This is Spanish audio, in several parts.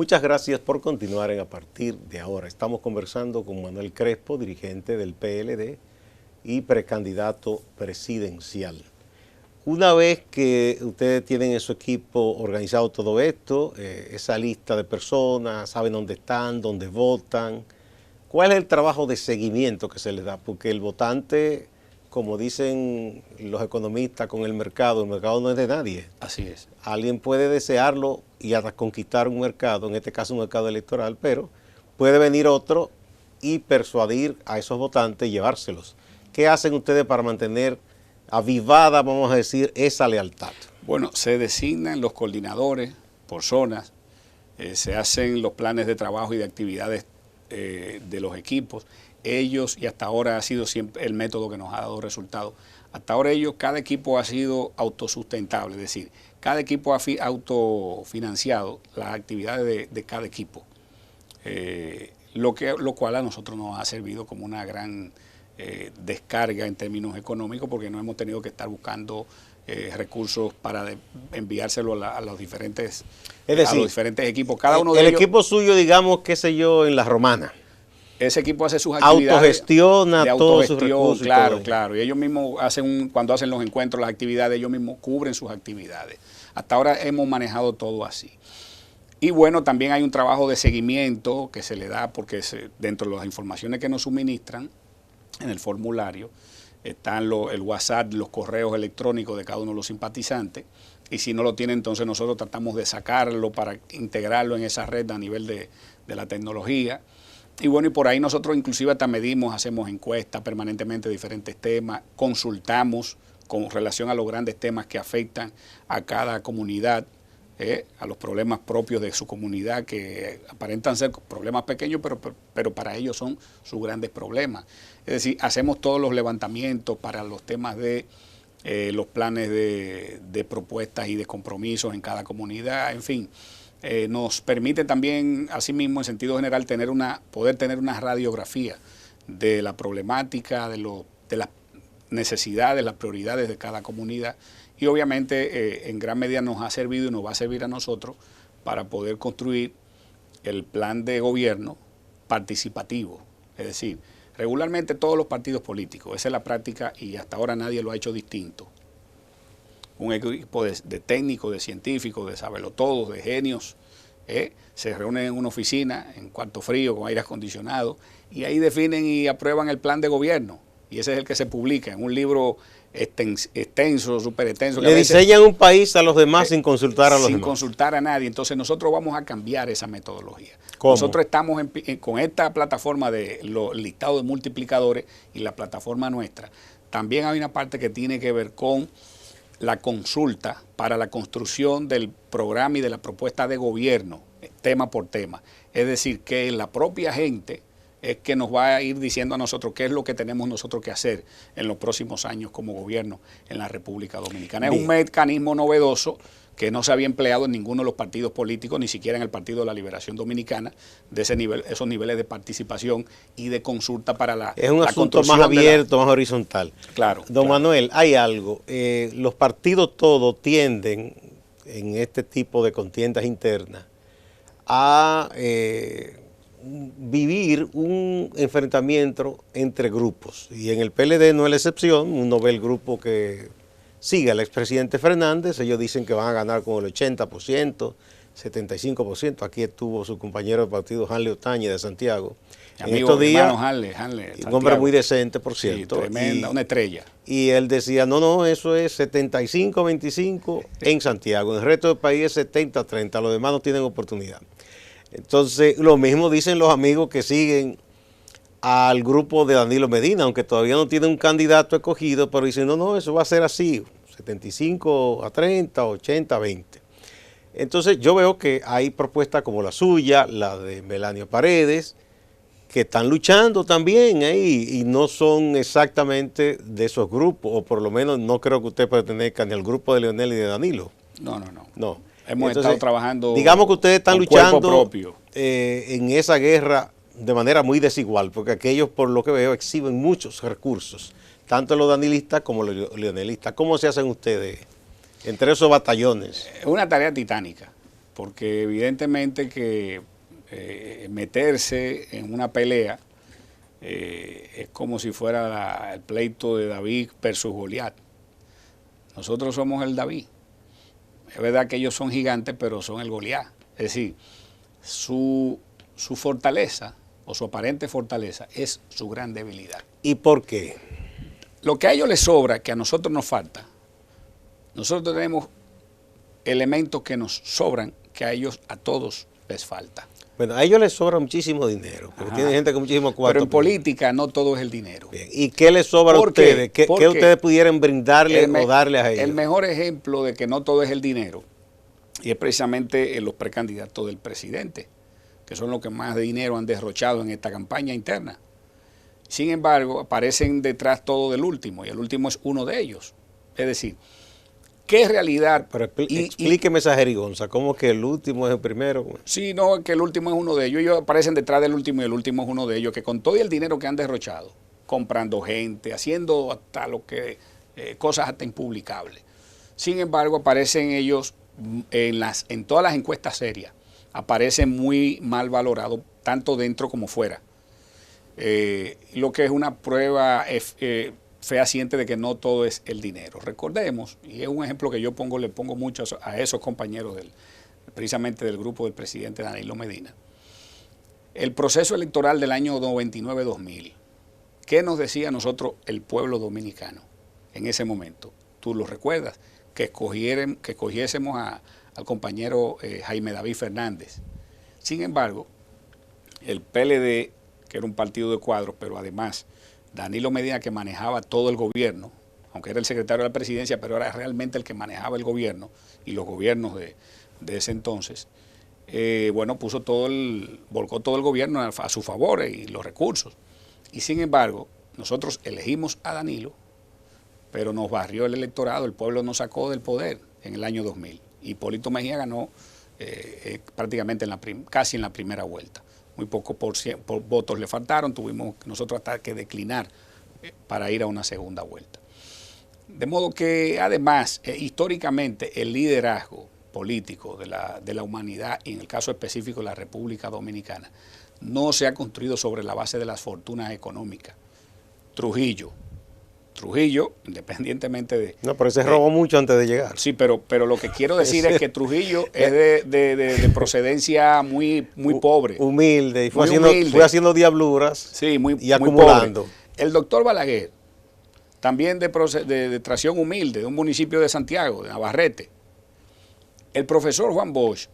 Muchas gracias por continuar en A Partir de Ahora. Estamos conversando con Manuel Crespo, dirigente del PLD y precandidato presidencial. Una vez que ustedes tienen en su equipo organizado todo esto, esa lista de personas, saben dónde están, dónde votan, ¿cuál es el trabajo de seguimiento que se les da? Porque el votante, como dicen los economistas con el mercado no es de nadie. Así es. Alguien puede desearlo y hasta conquistar un mercado, en este caso un mercado electoral, pero puede venir otro y persuadir a esos votantes y llevárselos. ¿Qué hacen ustedes para mantener avivada, vamos a decir, esa lealtad? Bueno, se designan los coordinadores por zonas, se hacen los planes de trabajo y de actividades de los equipos. Ellos, y hasta ahora ha sido siempre el método que nos ha dado resultados, hasta ahora cada equipo ha sido autosustentable, es decir, cada equipo ha autofinanciado las actividades de cada equipo, lo cual a nosotros nos ha servido como una gran descarga en términos económicos, porque no hemos tenido que estar buscando recursos para enviárselo a los diferentes, equipos. Cada uno de ellos, equipo suyo, digamos, qué sé yo, en La Romana. Ese equipo hace sus actividades. Autogestiona todos sus recursos. Claro. Y ellos mismos cuando hacen los encuentros, las actividades, ellos mismos cubren sus actividades. Hasta ahora hemos manejado todo así. Y bueno, también hay un trabajo de seguimiento que se le da, porque dentro de las informaciones que nos suministran en el formulario están el WhatsApp, los correos electrónicos de cada uno de los simpatizantes. Y si no lo tienen, entonces nosotros tratamos de sacarlo para integrarlo en esa red a nivel de la tecnología. Y bueno, y por ahí nosotros inclusive hasta medimos, hacemos encuestas permanentemente de diferentes temas, consultamos con relación a los grandes temas que afectan a cada comunidad, a los problemas propios de su comunidad, que aparentan ser problemas pequeños, pero para ellos son sus grandes problemas. Es decir, hacemos todos los levantamientos para los temas de los planes de propuestas y de compromisos en cada comunidad, en fin. Nos permite también, asimismo, en sentido general, poder tener una radiografía de la problemática, de las necesidades, las prioridades de cada comunidad, y obviamente en gran medida nos ha servido y nos va a servir a nosotros para poder construir el plan de gobierno participativo. Es decir, regularmente todos los partidos políticos, esa es la práctica y hasta ahora nadie lo ha hecho distinto. Un equipo de técnicos, de científicos, de sabelotodos, de genios, se reúnen en una oficina, en cuarto frío, con aire acondicionado, y ahí definen y aprueban el plan de gobierno. Y ese es el que se publica en un libro extenso, súper extenso. Le diseñan un país a los demás sin consultar a los demás. Sin consultar a nadie. Entonces nosotros vamos a cambiar esa metodología. ¿Cómo? Nosotros estamos con esta plataforma de los listados de multiplicadores y la plataforma nuestra. También hay una parte que tiene que ver con la consulta para la construcción del programa y de la propuesta de gobierno, tema por tema. Es decir, que la propia gente es que nos va a ir diciendo a nosotros qué es lo que tenemos nosotros que hacer en los próximos años como gobierno en la República Dominicana. Bien. Es un mecanismo novedoso que no se había empleado en ninguno de los partidos políticos, ni siquiera en el Partido de la Liberación Dominicana, de esos niveles de participación y de consulta para la Es un asunto más abierto, más horizontal. Claro. Don Manuel, hay algo. Los partidos todos tienden, en este tipo de contiendas internas, a vivir un enfrentamiento entre grupos. Y en el PLD no es la excepción. Uno ve el grupo que sigue al expresidente Fernández, ellos dicen que van a ganar con el 80%, 75%. Aquí estuvo su compañero de partido, Hanley Otañez, de Santiago. En estos días, Hanley, un hombre muy decente, por cierto. Sí, tremenda, una estrella. Y él decía, no, eso es 75-25 en Santiago. En el resto del país es 70-30, los demás no tienen oportunidad. Entonces, lo mismo dicen los amigos que siguen al grupo de Danilo Medina, aunque todavía no tiene un candidato escogido, pero dicen, no, eso va a ser así, 75-30, 80-20. Entonces, yo veo que hay propuestas como la suya, la de Melanio Paredes, que están luchando también ahí y no son exactamente de esos grupos, o por lo menos no creo que usted pertenezca ni al grupo de Leonel ni de Danilo. No. Hemos estado trabajando. Digamos que ustedes están luchando propio. En esa guerra de manera muy desigual, porque aquellos, por lo que veo, exhiben muchos recursos, tanto los danilistas como los leonelistas. ¿Cómo se hacen ustedes entre esos batallones? Es una tarea titánica. porque evidentemente que meterse en una pelea es como si fuera el pleito de David versus Goliat. Nosotros somos el David. Es verdad que ellos son gigantes, pero son el Goliat. Es decir, su fortaleza o su aparente fortaleza es su gran debilidad. ¿Y por qué? Lo que a ellos les sobra, que a nosotros nos falta, nosotros tenemos elementos que nos sobran, que a ellos, a todos les falta. Bueno, a ellos les sobra muchísimo dinero, porque tienen gente con muchísimo cuarto. Pero en política no todo es el dinero. Bien. ¿Y qué les sobra a ustedes? ¿Qué ustedes pudieran brindarle o darle a ellos? El mejor ejemplo de que no todo es el dinero, y es precisamente en los precandidatos del presidente, que son los que más dinero han derrochado en esta campaña interna. Sin embargo, aparecen detrás todo del último, y el último es uno de ellos. Es decir, ¿qué realidad? Pero explíqueme esa jerigonza, ¿cómo que el último es el primero? Sí, no, que el último es uno de ellos. Ellos aparecen detrás del último y el último es uno de ellos, que con todo el dinero que han derrochado, comprando gente, haciendo hasta lo que, cosas hasta impublicables. Sin embargo, aparecen ellos en todas las encuestas serias, aparecen muy mal valorados, tanto dentro como fuera. Lo que es una prueba fehaciente de que no todo es el dinero. Recordemos, y es un ejemplo que yo le pongo mucho a esos compañeros precisamente del grupo del presidente Danilo Medina, el proceso electoral del año 99-2000. ¿Qué nos decía a nosotros el pueblo dominicano en ese momento? Tú lo recuerdas, que escogiésemos al compañero Jaime David Fernández. Sin embargo, el PLD, que era un partido de cuadros, pero además Danilo Medina, que manejaba todo el gobierno, aunque era el secretario de la presidencia, pero era realmente el que manejaba el gobierno y los gobiernos de ese entonces, bueno, volcó todo el gobierno a su favor y los recursos. Y sin embargo, nosotros elegimos a Danilo, pero nos barrió el electorado, el pueblo nos sacó del poder en el año 2000. Hipólito Mejía ganó prácticamente casi en la primera vuelta. Muy pocos votos le faltaron, tuvimos nosotros hasta que declinar para ir a una segunda vuelta. De modo que además, históricamente, el liderazgo político de la humanidad, y en el caso específico de la República Dominicana, no se ha construido sobre la base de las fortunas económicas. Trujillo, independientemente de... No, pero se robó mucho antes de llegar. Sí, pero lo que quiero decir es que Trujillo es de procedencia muy pobre. Humilde, y fue haciendo diabluras, sí, y acumulando. Pobre. El doctor Balaguer, también de tracción humilde, de un municipio de Santiago, de Navarrete. El profesor Juan Bosch,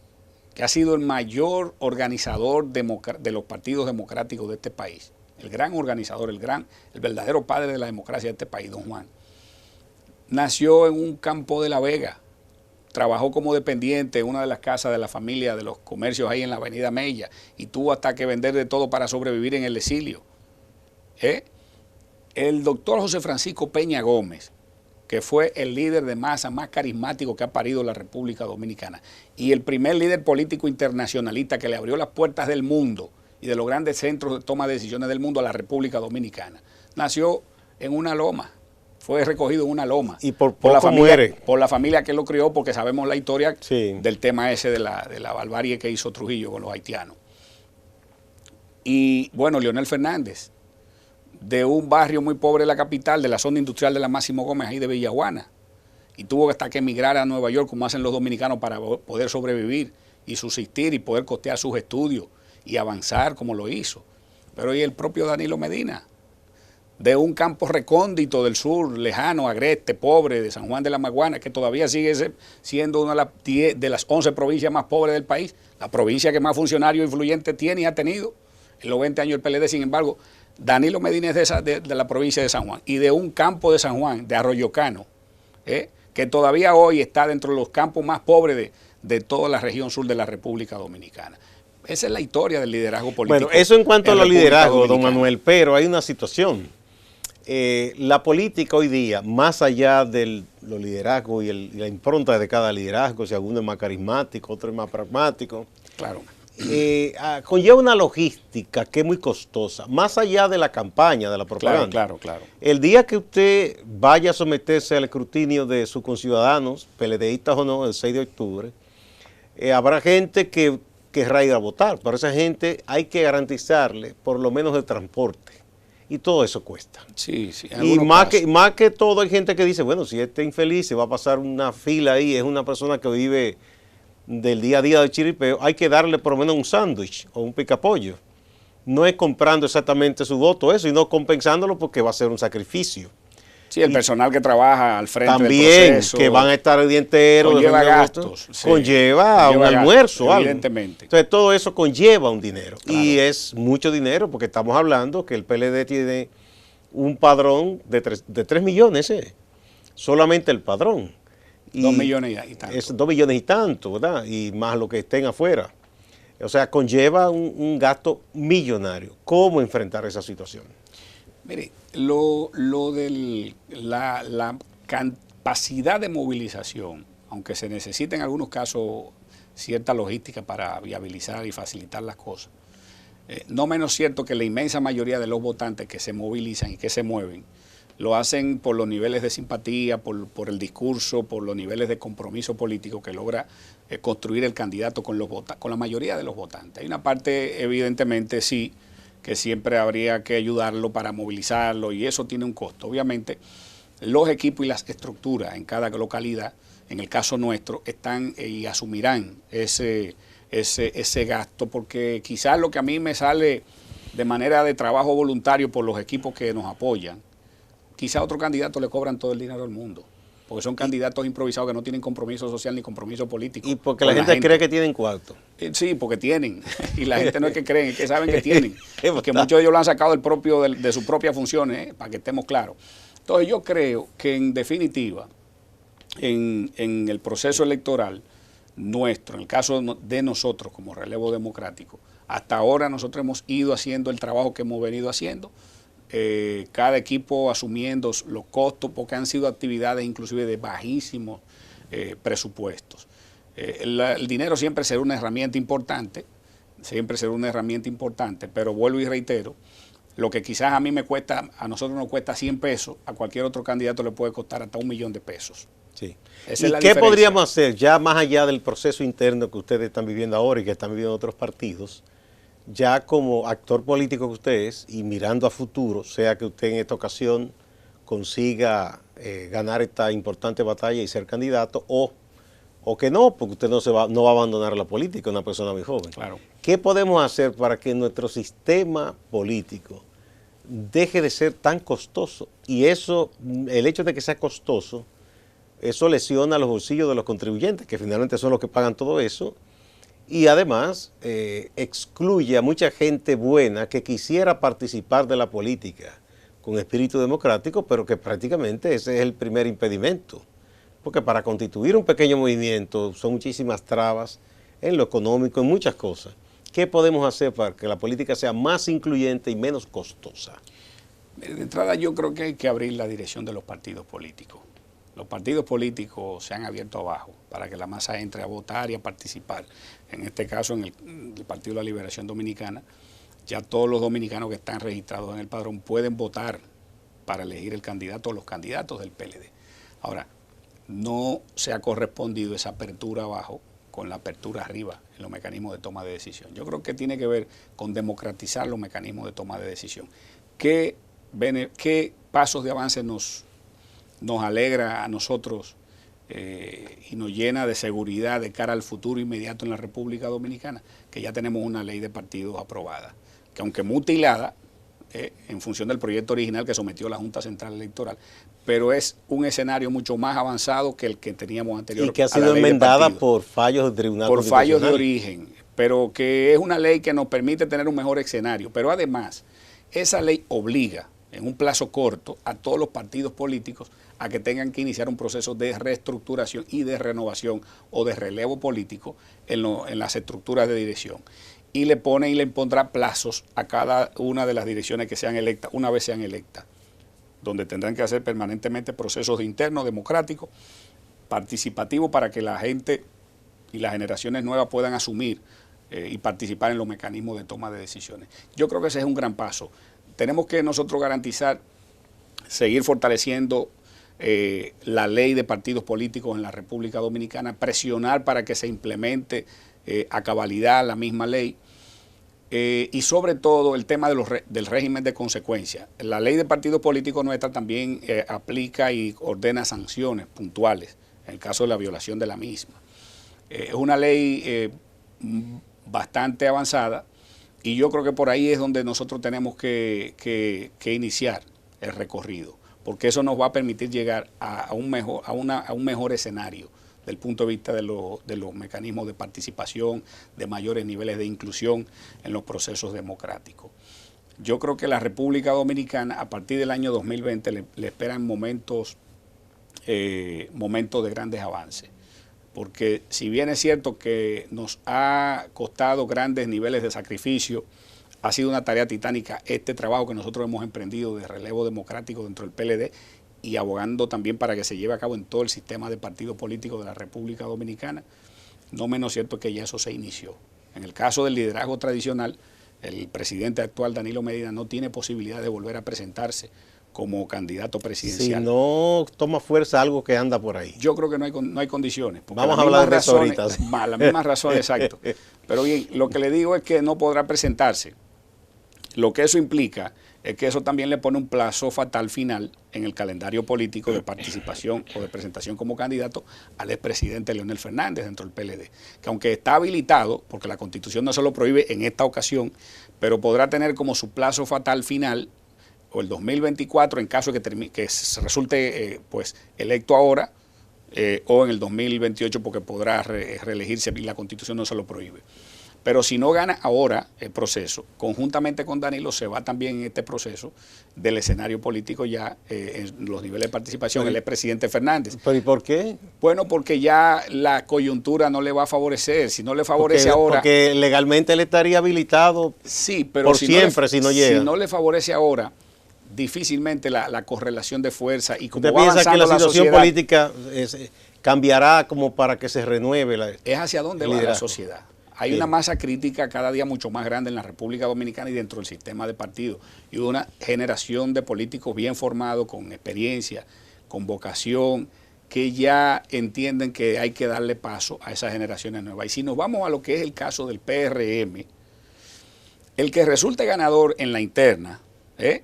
que ha sido el mayor organizador de los partidos democráticos de este país, el gran organizador, el verdadero padre de la democracia de este país, don Juan, nació en un campo de La Vega, trabajó como dependiente en una de las casas de la familia de los comercios ahí en la avenida Mella, y tuvo hasta que vender de todo para sobrevivir en el exilio. El doctor José Francisco Peña Gómez, que fue el líder de masa más carismático que ha parido la República Dominicana, y el primer líder político internacionalista que le abrió las puertas del mundo y de los grandes centros de toma de decisiones del mundo a la República Dominicana. Nació en una loma, fue recogido en una loma. Y por la familia, muere. Por la familia que lo crió, porque sabemos la historia, sí, del tema ese de la barbarie que hizo Trujillo con los haitianos. Y bueno, Leonel Fernández, de un barrio muy pobre de la capital, de la zona industrial de la Máximo Gómez, ahí de Villajuana, y tuvo hasta que emigrar a Nueva York, como hacen los dominicanos, para poder sobrevivir y subsistir y poder costear sus estudios y avanzar como lo hizo. Pero y el propio Danilo Medina, de un campo recóndito del sur, lejano, agreste, pobre, de San Juan de la Maguana, que todavía sigue siendo una de las 11 provincias más pobres del país, la provincia que más funcionarios influyentes tiene y ha tenido en los 20 años del PLD. Sin embargo, Danilo Medina es de la provincia de San Juan, y de un campo de San Juan, de Arroyo Cano, que todavía hoy está dentro de los campos más pobres de toda la región sur de la República Dominicana. Esa es la historia del liderazgo político. Bueno, eso en cuanto a los liderazgos, don Manuel, pero hay una situación. La política hoy día, más allá de los liderazgos y la impronta de cada liderazgo, si alguno es más carismático, otro es más pragmático, claro, conlleva una logística que es muy costosa, más allá de la campaña, de la propaganda. Claro. El día que usted vaya a someterse al escrutinio de sus conciudadanos, PLDistas o no, el 6 de octubre, habrá gente que querrá ir a votar, pero a esa gente hay que garantizarle por lo menos el transporte. Y todo eso cuesta. Sí, sí. Y más que todo hay gente que dice, bueno, si este infeliz se va a pasar una fila ahí, es una persona que vive del día a día de chiripeo, hay que darle por lo menos un sándwich o un picapollo. No es comprando exactamente su voto, eso, y no compensándolo porque va a ser un sacrificio. Sí, el personal que trabaja al frente también, del proceso. que van a estar el día entero. Conlleva gastos. Sí, conlleva un almuerzo. Gastos, evidentemente. Entonces todo eso conlleva un dinero. Claro. Y es mucho dinero porque estamos hablando que el PLD tiene un padrón de 3 millones, solamente el padrón. 2 millones y tanto. Es 2 millones y tanto, ¿verdad? Y más lo que estén afuera. O sea, conlleva un gasto millonario. ¿Cómo enfrentar esa situación? Mire, la capacidad de movilización, aunque se necesita en algunos casos cierta logística para viabilizar y facilitar las cosas, no menos cierto que la inmensa mayoría de los votantes que se movilizan y que se mueven, lo hacen por los niveles de simpatía, por el discurso, por los niveles de compromiso político que logra construir el candidato con la mayoría de los votantes. Hay una parte, evidentemente, sí, que siempre habría que ayudarlo para movilizarlo y eso tiene un costo. Obviamente, los equipos y las estructuras en cada localidad, en el caso nuestro, están y asumirán ese gasto, porque quizás lo que a mí me sale de manera de trabajo voluntario por los equipos que nos apoyan, quizás a otro candidato le cobran todo el dinero del mundo, porque son candidatos improvisados que no tienen compromiso social ni compromiso político. Y porque la gente cree que tienen cuarto. Sí, porque tienen. Y la gente no es que creen, es que saben que tienen. Porque muchos de ellos lo han sacado de sus propias funciones, para que estemos claros. Entonces yo creo que en definitiva, en el proceso electoral nuestro, en el caso de nosotros como relevo democrático, hasta ahora nosotros hemos ido haciendo el trabajo que hemos venido haciendo, cada equipo asumiendo los costos, porque han sido actividades inclusive de bajísimos presupuestos. El dinero siempre será una herramienta importante, pero vuelvo y reitero, lo que quizás a mí me cuesta, a nosotros nos cuesta 100 pesos, a cualquier otro candidato le puede costar hasta 1 millón de pesos. Sí. Esa ¿Y es la qué diferencia. podríamos hacer ya más allá del proceso interno que ustedes están viviendo ahora y que están viviendo otros partidos? Ya como actor político que usted es y mirando a futuro, sea que usted en esta ocasión consiga ganar esta importante batalla y ser candidato o que no, porque usted no va a abandonar la política, una persona muy joven. Claro. ¿Qué podemos hacer para que nuestro sistema político deje de ser tan costoso? Y eso, el hecho de que sea costoso, eso lesiona los bolsillos de los contribuyentes, que finalmente son los que pagan todo eso. Y además excluye a mucha gente buena que quisiera participar de la política con espíritu democrático, pero que prácticamente ese es el primer impedimento. Porque para constituir un pequeño movimiento son muchísimas trabas en lo económico, en muchas cosas. ¿Qué podemos hacer para que la política sea más incluyente y menos costosa? De entrada yo creo que hay que abrir la dirección de los partidos políticos. Los partidos políticos se han abierto abajo para que la masa entre a votar y a participar. En este caso, en el Partido de la Liberación Dominicana, ya todos los dominicanos que están registrados en el padrón pueden votar para elegir el candidato o los candidatos del PLD. Ahora, no se ha correspondido esa apertura abajo con la apertura arriba en los mecanismos de toma de decisión. Yo creo que tiene que ver con democratizar los mecanismos de toma de decisión. ¿Qué pasos de avance nos alegra a nosotros y nos llena de seguridad de cara al futuro inmediato en la República Dominicana? Que ya tenemos una ley de partidos aprobada, que aunque mutilada en función del proyecto original que sometió la Junta Central Electoral, pero es un escenario mucho más avanzado que el que teníamos anterior. Y que ha sido enmendada por fallos del Tribunal Constitucional. Por fallos de origen, pero que es una ley que nos permite tener un mejor escenario. Pero además, esa ley obliga en un plazo corto a todos los partidos políticos a que tengan que iniciar un proceso de reestructuración y de renovación o de relevo político en las estructuras de dirección. Y le pone y le impondrá plazos a cada una de las direcciones que sean electas, una vez sean electas, donde tendrán que hacer permanentemente procesos internos, democráticos, participativos, para que la gente y las generaciones nuevas puedan asumir y participar en los mecanismos de toma de decisiones. Yo creo que ese es un gran paso. Tenemos que nosotros garantizar, seguir fortaleciendo la ley de partidos políticos en la República Dominicana, presionar para que se implemente a cabalidad la misma ley. Y sobre todo el tema de del régimen de consecuencia. La ley de partidos políticos nuestra también aplica y ordena sanciones puntuales en el caso de la violación de la misma. Es una ley bastante avanzada y yo creo que por ahí es donde nosotros tenemos que iniciar el recorrido, porque eso nos va a permitir llegar a un mejor escenario del punto de vista de los mecanismos de participación, de mayores niveles de inclusión en los procesos democráticos. Yo creo que la República Dominicana, a partir del año 2020, le esperan momentos de grandes avances. Porque si bien es cierto que nos ha costado grandes niveles de sacrificio, ha sido una tarea titánica este trabajo que nosotros hemos emprendido de relevo democrático dentro del PLD, y abogando también para que se lleve a cabo en todo el sistema de partidos políticos de la República Dominicana, no menos cierto que ya eso se inició. En el caso del liderazgo tradicional, el presidente actual, Danilo Medina, no tiene posibilidad de volver a presentarse como candidato presidencial. Si no toma fuerza algo que anda por ahí. Yo creo que no hay condiciones. Vamos a hablar de eso ahorita. La misma razón, exacto. Pero bien, lo que le digo es que no podrá presentarse. Lo que eso implica es que eso también le pone un plazo fatal final en el calendario político de participación o de presentación como candidato al expresidente Leonel Fernández dentro del PLD, que aunque está habilitado, porque la Constitución no se lo prohíbe en esta ocasión, pero podrá tener como su plazo fatal final o el 2024 en caso de que resulte pues electo ahora, o en el 2028 porque podrá reelegirse y la Constitución no se lo prohíbe. Pero si no gana ahora el proceso, conjuntamente con Danilo se va también en este proceso del escenario político ya en los niveles de participación el expresidente Fernández. ¿Pero y por qué? Bueno, porque ya la coyuntura no le va a favorecer. Si no le favorece ahora... Porque legalmente él estaría habilitado, sí, pero por siempre si no llega. Si no le favorece ahora, difícilmente la correlación de fuerza y como ¿usted va piensa que la situación sociedad, política cambiará como para que se renueve es hacia dónde va la sociedad? Hay una masa crítica cada día mucho más grande en la República Dominicana y dentro del sistema de partidos. Y una generación de políticos bien formados, con experiencia, con vocación, que ya entienden que hay que darle paso a esas generaciones nuevas. Y si nos vamos a lo que es el caso del PRM, el que resulte ganador en la interna, el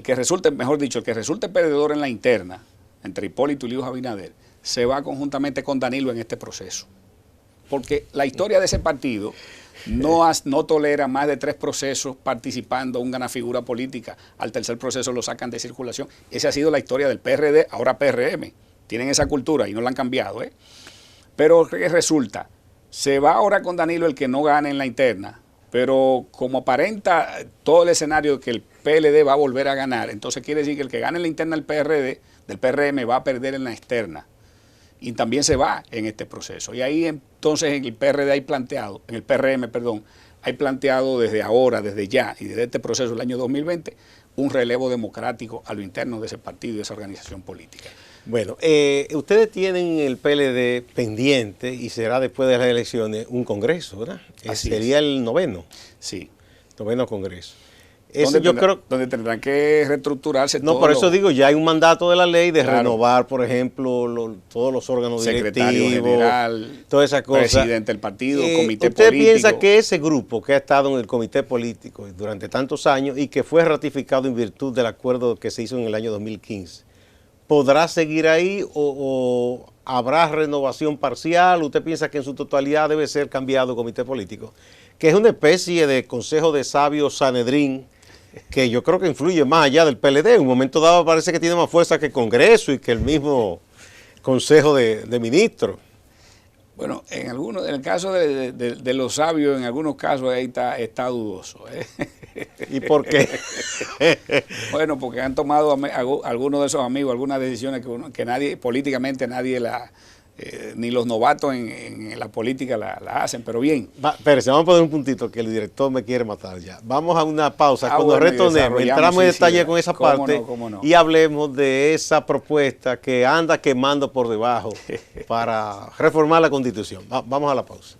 que resulte perdedor en la interna, entre Hipólito y Luis Abinader, se va conjuntamente con Danilo en este proceso. Porque la historia de ese partido no tolera más de 3 procesos participando una figura política. Al tercer proceso lo sacan de circulación. Esa ha sido la historia del PRD, ahora PRM. Tienen esa cultura y no la han cambiado. Pero ¿qué resulta? Se va ahora con Danilo el que no gane en la interna, pero como aparenta todo el escenario que el PLD va a volver a ganar, entonces quiere decir que el que gane en la interna del PRM va a perder en la externa. Y también se va en este proceso. Y ahí entonces en el PRD hay planteado, en el PRM, perdón, hay planteado desde ahora, desde ya y desde este proceso del año 2020, un relevo democrático a lo interno de ese partido y de esa organización política. Bueno, ustedes tienen el PLD pendiente y será después de las elecciones un congreso, ¿verdad? Sería el 9º. Sí. 9º congreso. Donde tendrán que reestructurarse. No, por eso digo, ya hay un mandato de la ley de renovar, por ejemplo, todos los órganos secretario directivos, general, todas esas cosas. Presidente del partido, comité ¿Usted político. piensa que ese grupo que ha estado en el comité político durante tantos años y que fue ratificado en virtud del acuerdo que se hizo en el año 2015, podrá seguir ahí o habrá renovación parcial? ¿Usted piensa que en su totalidad debe ser cambiado el comité político? Que es una especie de consejo de sabios Sanedrín, que yo creo que influye más allá del PLD. En un momento dado parece que tiene más fuerza que el Congreso y que el mismo Consejo de Ministros. Bueno, en el caso de los sabios, en algunos casos ahí está dudoso. ¿Y por qué? Bueno, porque han tomado algunos de esos amigos algunas decisiones que nadie, políticamente nadie ni los novatos en la política la hacen, pero bien. Espérese, vamos a poner un puntito que el director me quiere matar ya. Vamos a una pausa. Cuando bueno, retornemos, entramos en detalle con esa parte no. y hablemos de esa propuesta que anda quemando por debajo para reformar la Constitución. Vamos a la pausa.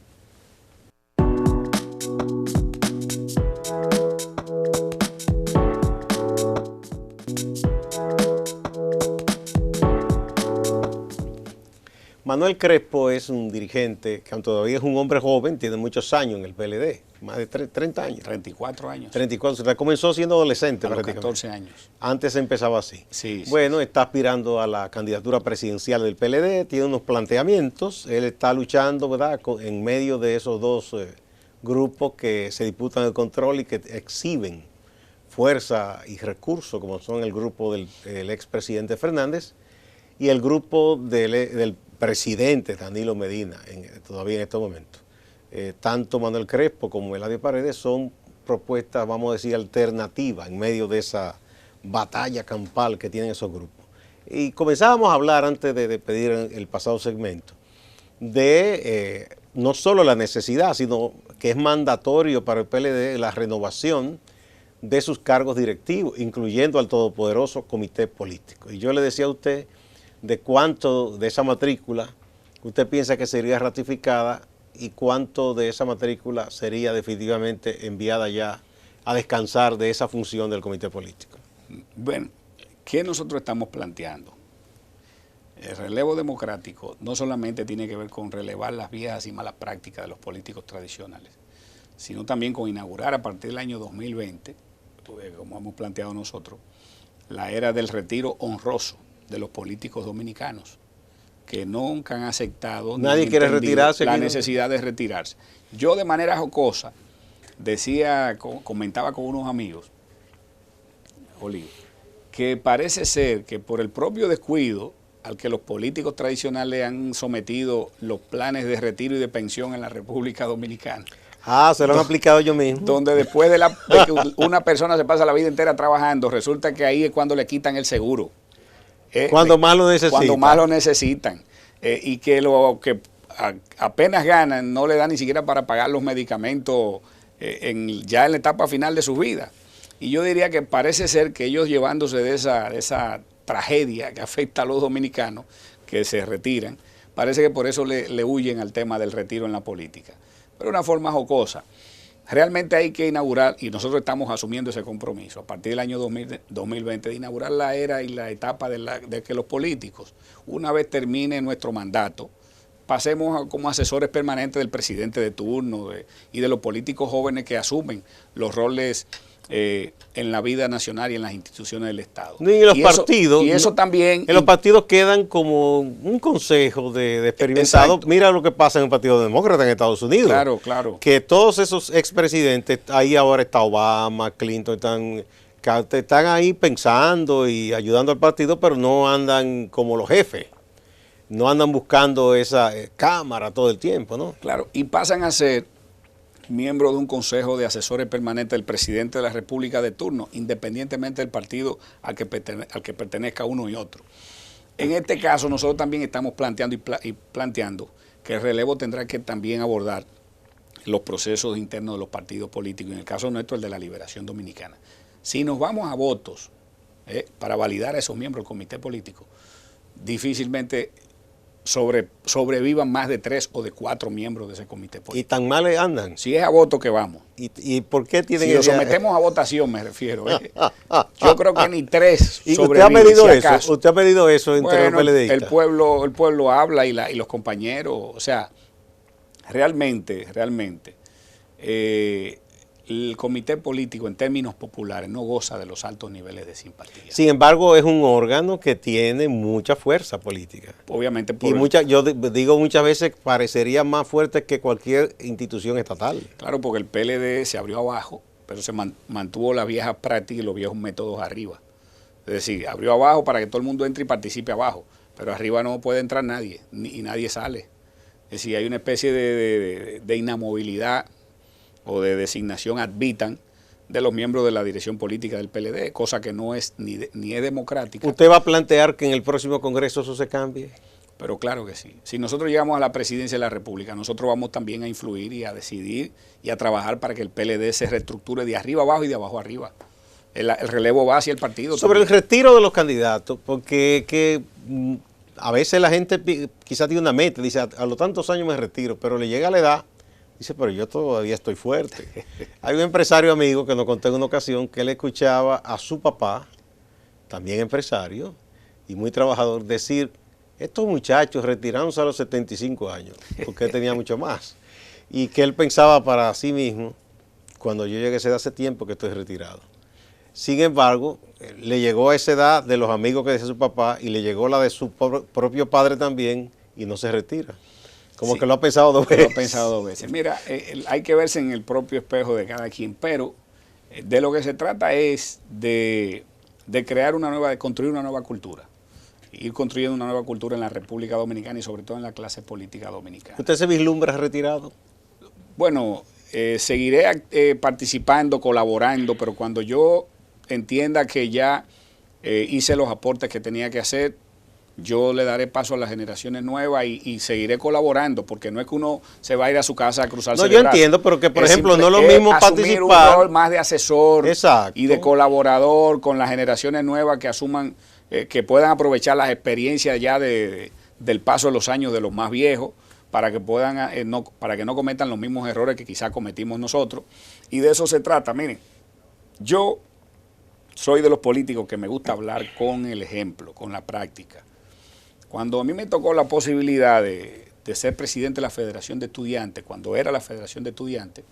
Manuel Crespo es un dirigente que aunque todavía es un hombre joven, tiene muchos años en el PLD, más de 30 años. 34 años. 34, o sea, comenzó siendo adolescente a los prácticamente. 14 años. Antes empezaba así. Sí, bueno, sí. Está aspirando a la candidatura presidencial del PLD, tiene unos planteamientos, él está luchando, ¿verdad?, en medio de esos dos grupos que se disputan el control y que exhiben fuerza y recursos, como son el grupo del expresidente Fernández y el grupo del presidente Danilo Medina, todavía en estos momentos. Tanto Manuel Crespo como Eladio Paredes son propuestas, vamos a decir, alternativas en medio de esa batalla campal que tienen esos grupos. Y comenzábamos a hablar, antes de pedir el pasado segmento, de no solo la necesidad, sino que es mandatorio para el PLD la renovación de sus cargos directivos, incluyendo al todopoderoso comité político. Y yo le decía a usted de cuánto de esa matrícula usted piensa que sería ratificada y cuánto de esa matrícula sería definitivamente enviada ya a descansar de esa función del comité político. Bueno, ¿qué nosotros estamos planteando? El relevo democrático no solamente tiene que ver con relevar las viejas y malas prácticas de los políticos tradicionales, sino también con inaugurar a partir del año 2020, como hemos planteado nosotros, la era del retiro honroso de los políticos dominicanos, que nunca han aceptado nadie quiere retirarse, la necesidad de retirarse. Yo, de manera jocosa, comentaba con unos amigos, Olivo, que parece ser que por el propio descuido al que los políticos tradicionales han sometido los planes de retiro y de pensión en la República Dominicana. Se lo han aplicado yo mismo. Donde después de que una persona se pasa la vida entera trabajando, resulta que ahí es cuando le quitan el seguro. Cuando más lo necesitan. Cuando más lo necesitan. Y que lo que apenas ganan no le dan ni siquiera para pagar los medicamentos ya en la etapa final de su vida. Y yo diría que parece ser que ellos, llevándose de esa tragedia que afecta a los dominicanos que se retiran, parece que por eso le huyen al tema del retiro en la política. Pero de una forma jocosa. Realmente hay que inaugurar, y nosotros estamos asumiendo ese compromiso, a partir del año 2020, de inaugurar la era y la etapa de que los políticos, una vez termine nuestro mandato, pasemos como asesores permanentes del presidente de turno y de los políticos jóvenes que asumen los roles en la vida nacional y en las instituciones del Estado. Y en los partidos. Y eso también. En los partidos quedan como un consejo de experimentado. Exacto. Mira lo que pasa en el Partido Demócrata en Estados Unidos. Claro, claro. Que todos esos expresidentes, ahí ahora está Obama, Clinton, están ahí pensando y ayudando al partido, pero no andan como los jefes. No andan buscando esa cámara todo el tiempo, ¿no? Claro, y pasan a ser miembro de un consejo de asesores permanentes del presidente de la República de turno, independientemente del partido al que pertenezca uno y otro. En este caso, nosotros también estamos planteando que el relevo tendrá que también abordar los procesos internos de los partidos políticos, en el caso nuestro, el de la Liberación Dominicana. Si nos vamos a votos para validar a esos miembros del comité político, difícilmente sobrevivan más de 3 o de 4 miembros de ese comité político. Y tan mal andan. Si es a voto que vamos. ¿Y por qué tienen Si lo sometemos a votación, me refiero. Yo creo que ni 3 ¿Y sobreviven, usted ha pedido si eso? acaso. ¿Usted ha pedido eso entre los PLDistas? El pueblo habla y los compañeros, o sea, realmente, el comité político en términos populares no goza de los altos niveles de simpatía. Sin embargo, es un órgano que tiene mucha fuerza política. Obviamente. Yo digo muchas veces, parecería más fuerte que cualquier institución estatal. Claro, porque el PLD se abrió abajo, pero se mantuvo las viejas prácticas y los viejos métodos arriba. Es decir, abrió abajo para que todo el mundo entre y participe abajo, pero arriba no puede entrar nadie, y nadie sale. Es decir, hay una especie de inamovilidad o de designación ad vitam de los miembros de la dirección política del PLD, cosa que no es ni es democrática. ¿Usted va a plantear que en el próximo Congreso eso se cambie? Pero claro que sí. Si nosotros llegamos a la presidencia de la República, nosotros vamos también a influir y a decidir y a trabajar para que el PLD se reestructure de arriba abajo y de abajo arriba. El relevo va hacia el partido. Sobre también. el retiro de los candidatos, porque a veces la gente quizás tiene una meta, dice, a los tantos años me retiro, pero le llega la edad. Dice, pero yo todavía estoy fuerte. Hay un empresario amigo que nos contó en una ocasión que él escuchaba a su papá, también empresario y muy trabajador, decir estos muchachos retirándose a los 75 años, porque él tenía mucho más, y que él pensaba para sí mismo, cuando yo llegué a esa edad hace tiempo que estoy retirado. Sin embargo, le llegó a esa edad de los amigos que decía su papá y le llegó la de su propio padre también y no se retira. Como Sí, que lo ha pensado dos veces. lo ha pensado dos veces. Mira, hay que verse en el propio espejo de cada quien, pero de lo que se trata es de crear una nueva, de construir una nueva cultura. Ir construyendo una nueva cultura en la República Dominicana y sobre todo en la clase política dominicana. ¿Usted se vislumbra retirado? Bueno, seguiré participando, colaborando, pero cuando yo entienda que ya hice los aportes que tenía que hacer, yo le daré paso a las generaciones nuevas y seguiré colaborando, porque no es que uno se va a ir a su casa a cruzarse No, de yo brazos. entiendo, pero que por Es ejemplo simple- no es lo es mismo asumir un participar. rol más de asesor Exacto. y de colaborador con las generaciones nuevas que asuman, que puedan aprovechar las experiencias ya del paso de los años de los más viejos, para que puedan para que no cometan los mismos errores que quizás cometimos nosotros. Y de eso se trata. Miren, yo soy de los políticos que me gusta hablar con el ejemplo, con la práctica. Cuando a mí me tocó la posibilidad de ser presidente de la Federación de Estudiantes, cuando era la Federación de Estudiantes,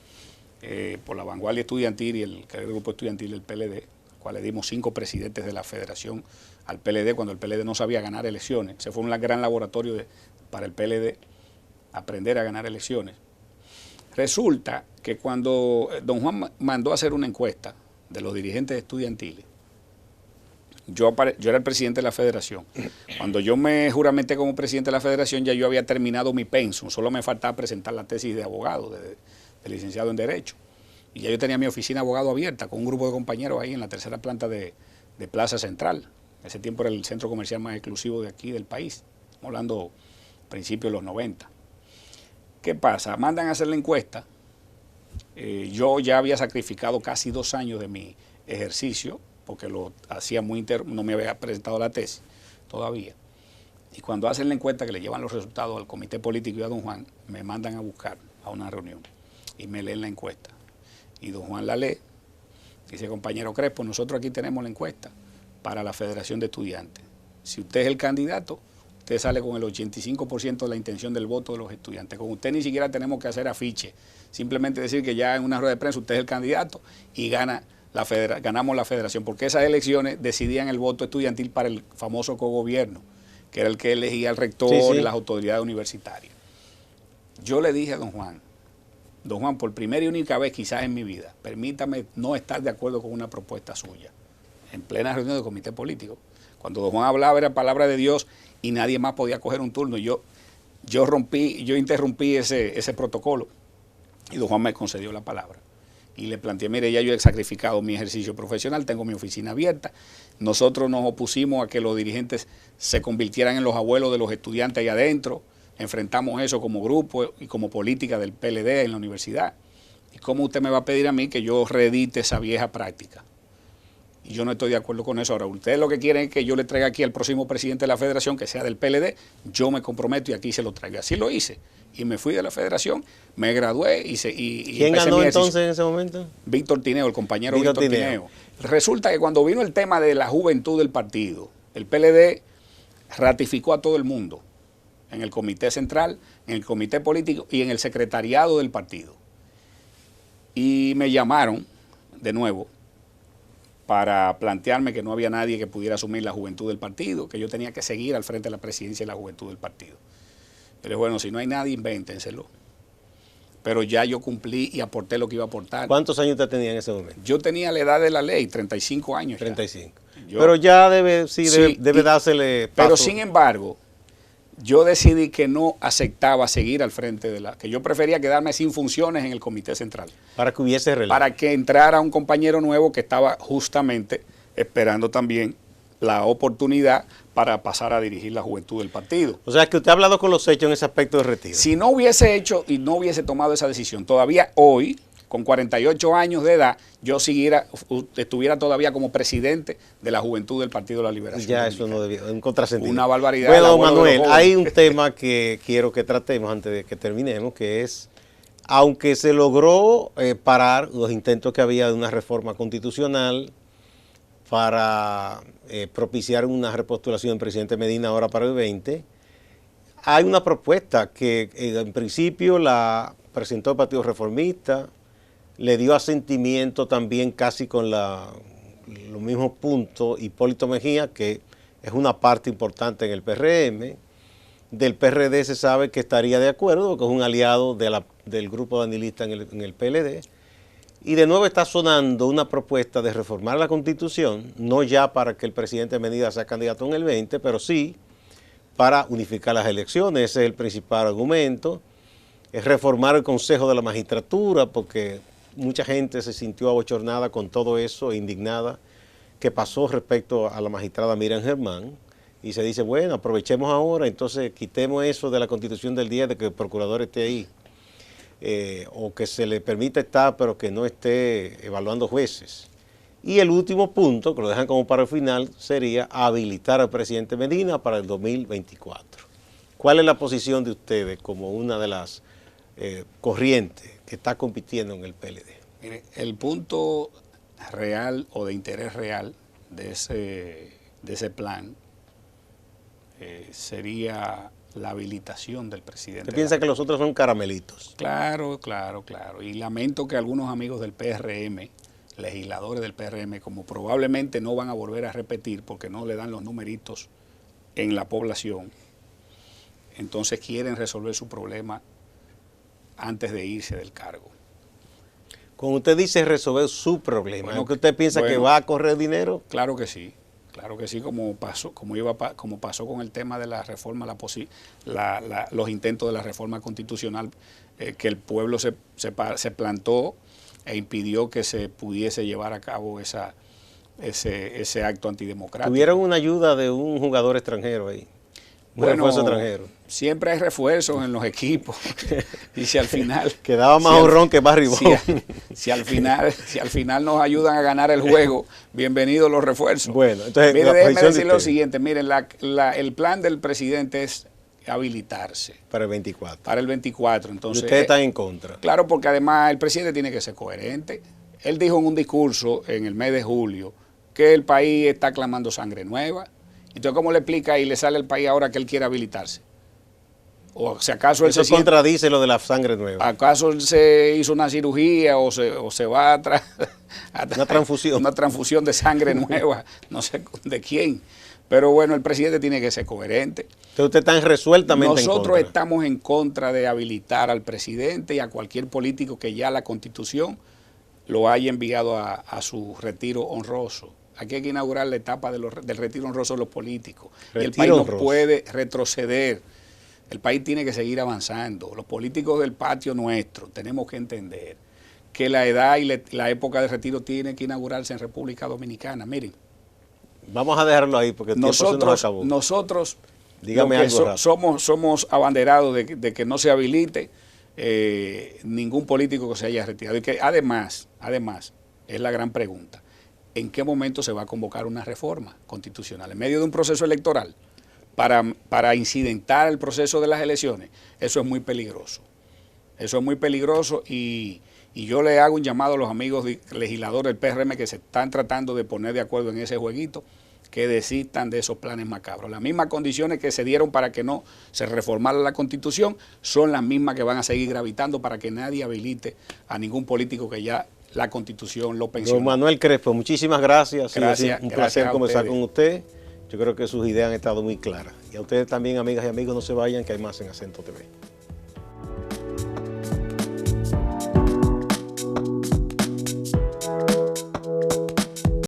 por la vanguardia estudiantil y el grupo estudiantil del PLD, al cual le dimos 5 presidentes de la Federación al PLD cuando el PLD no sabía ganar elecciones. Se fue un gran laboratorio para el PLD, aprender a ganar elecciones. Resulta que cuando don Juan mandó a hacer una encuesta de los dirigentes estudiantiles, yo era el presidente de la federación. Cuando yo me juramenté como presidente de la federación, ya yo había terminado mi pensum, solo me faltaba presentar la tesis de abogado, de licenciado en Derecho. Y ya yo tenía mi oficina de abogado abierta con un grupo de compañeros ahí en la tercera planta de Plaza Central. En ese tiempo era el centro comercial más exclusivo de aquí del país. Estamos hablando principios de los 90. ¿Qué pasa? Mandan a hacer la encuesta. Yo ya había sacrificado casi 2 años de mi ejercicio, porque lo hacía no me había presentado la tesis todavía. Y cuando hacen la encuesta que le llevan los resultados al comité político y a don Juan, me mandan a buscar a una reunión y me leen la encuesta. Y don Juan la lee, dice: compañero Crespo, nosotros aquí tenemos la encuesta para la Federación de Estudiantes. Si usted es el candidato, usted sale con el 85% de la intención del voto de los estudiantes. Con usted ni siquiera tenemos que hacer afiche, simplemente decir que ya en una rueda de prensa usted es el candidato y ganamos la federación, porque esas elecciones decidían el voto estudiantil para el famoso cogobierno, que era el que elegía al rector y las autoridades universitarias. Yo le dije a don Juan, por primera y única vez quizás en mi vida, permítame no estar de acuerdo con una propuesta suya, en plena reunión del comité político. Cuando don Juan hablaba era palabra de Dios y nadie más podía coger un turno. Yo interrumpí ese protocolo y don Juan me concedió la palabra. Y le planteé: mire, ya yo he sacrificado mi ejercicio profesional, tengo mi oficina abierta. Nosotros nos opusimos a que los dirigentes se convirtieran en los abuelos de los estudiantes ahí adentro. Enfrentamos eso como grupo y como política del PLD en la universidad. ¿Y cómo usted me va a pedir a mí que yo reedite esa vieja práctica? Y yo no estoy de acuerdo con eso. Ahora, ustedes lo que quieren es que yo le traiga aquí al próximo presidente de la federación, que sea del PLD. Yo me comprometo y aquí se lo traigo. Así lo hice. Y me fui de la federación, me gradué y ¿Quién ganó entonces en ese momento? Víctor Tineo, el compañero Víctor Tineo. Resulta que cuando vino el tema de la juventud del partido, el PLD ratificó a todo el mundo, en el comité central, en el comité político y en el secretariado del partido. Y me llamaron de nuevo para plantearme que no había nadie que pudiera asumir la juventud del partido, que yo tenía que seguir al frente de la presidencia de la juventud del partido. Pero bueno, si no hay nadie, invéntenselo. Pero ya yo cumplí y aporté lo que iba a aportar. ¿Cuántos años usted tenía en ese momento? Yo tenía la edad de la ley, 35 años. 35. Pero ya debe dársele paso. Pero sin embargo, yo decidí que no aceptaba seguir al frente que yo prefería quedarme sin funciones en el comité central. Para que hubiese relevo. Para que entrara un compañero nuevo que estaba justamente esperando también la oportunidad para pasar a dirigir la juventud del partido. O sea, que usted ha hablado con los hechos en ese aspecto de retiro. Si no hubiese hecho y no hubiese tomado esa decisión, todavía hoy, con 48 años de edad, yo estuviera todavía como presidente de la juventud del Partido de la Liberación Ya Dominicana. Eso no debía, un contrasentido. Una barbaridad. Bueno, Manuel, hay un tema que quiero que tratemos antes de que terminemos, que es, aunque se logró parar los intentos que había de una reforma constitucional para propiciar una repostulación del presidente Medina ahora para el 20, Hay una propuesta que en principio la presentó el Partido Reformista, le dio asentimiento también casi con los mismos puntos Hipólito Mejía, que es una parte importante en el PRM. Del PRD se sabe que estaría de acuerdo, que es un aliado del grupo danilista en el PLD. Y de nuevo está sonando una propuesta de reformar la Constitución, no ya para que el presidente Medina sea candidato en el 20, pero sí para unificar las elecciones. Ese es el principal argumento. Es reformar el Consejo de la Magistratura, porque mucha gente se sintió abochornada con todo eso, indignada, que pasó respecto a la magistrada Miriam Germán. Y se dice, bueno, aprovechemos ahora, entonces quitemos eso de la Constitución del 10 de que el procurador esté ahí. O que se le permita estar, pero que no esté evaluando jueces. Y el último punto, que lo dejan como para el final, sería habilitar al presidente Medina para el 2024. ¿Cuál es la posición de ustedes como una de las corrientes que está compitiendo en el PLD? Mire, el punto real o de interés real de ese plan sería la habilitación del presidente. ¿Usted piensa que los otros son caramelitos? Claro, claro, claro. Y lamento que algunos amigos del PRM, legisladores del PRM, como probablemente no van a volver a repetir porque no le dan los numeritos en la población, entonces quieren resolver su problema antes de irse del cargo. Cuando usted dice resolver su problema, Bueno, ¿es que usted piensa que va a correr dinero? Claro que sí. Claro que sí, como pasó con el tema de la reforma, los intentos de la reforma constitucional, que el pueblo se plantó e impidió que se pudiese llevar a cabo ese acto antidemocrático. Tuvieron una ayuda de un jugador extranjero ahí, un refuerzo extranjero. Siempre hay refuerzos en los equipos. Y si al final... Quedaba más honrón que más ribón. Si al final nos ayudan a ganar el juego, bienvenidos los refuerzos. Bueno, entonces, mire, déjeme decir lo siguiente. Miren, el plan del presidente es habilitarse. Para el 24. Para el 24. Entonces, y ustedes están en contra. Claro, porque además el presidente tiene que ser coherente. Él dijo en un discurso en el mes de julio que el país está clamando sangre nueva. Entonces, ¿cómo le explica y le sale al país ahora que él quiere habilitarse? O si acaso él Eso contradice lo de la sangre nueva. ¿Acaso él se hizo una cirugía o se va a una transfusión? Una transfusión de sangre nueva, no sé de quién. Pero bueno, el presidente tiene que ser coherente. Entonces usted está resueltamente en contra. Nosotros estamos en contra de habilitar al presidente y a cualquier político que ya la Constitución lo haya enviado a su retiro honroso. Aquí hay que inaugurar la etapa del retiro honroso de los políticos. Y el país no puede retroceder. El país tiene que seguir avanzando. Los políticos del patio nuestro tenemos que entender que la edad y la época de retiro tiene que inaugurarse en República Dominicana. Miren. Vamos a dejarlo ahí porque el tiempo se nos acabó. Nosotros dígame algo somos abanderados de que no se habilite ningún político que se haya retirado. Y que además, es la gran pregunta, ¿en qué momento se va a convocar una reforma constitucional? ¿En medio de un proceso electoral? Para incidentar el proceso de las elecciones, eso es muy peligroso. Eso es muy peligroso y yo le hago un llamado a los amigos legisladores del PRM que se están tratando de poner de acuerdo en ese jueguito, que desistan de esos planes macabros. Las mismas condiciones que se dieron para que no se reformara la Constitución son las mismas que van a seguir gravitando para que nadie habilite a ningún político que ya la Constitución lo pensionó. Don Manuel Crespo, muchísimas gracias. Gracias. Un placer conversar con usted. Yo creo que sus ideas han estado muy claras. Y a ustedes también, amigas y amigos, no se vayan, que hay más en Acento TV.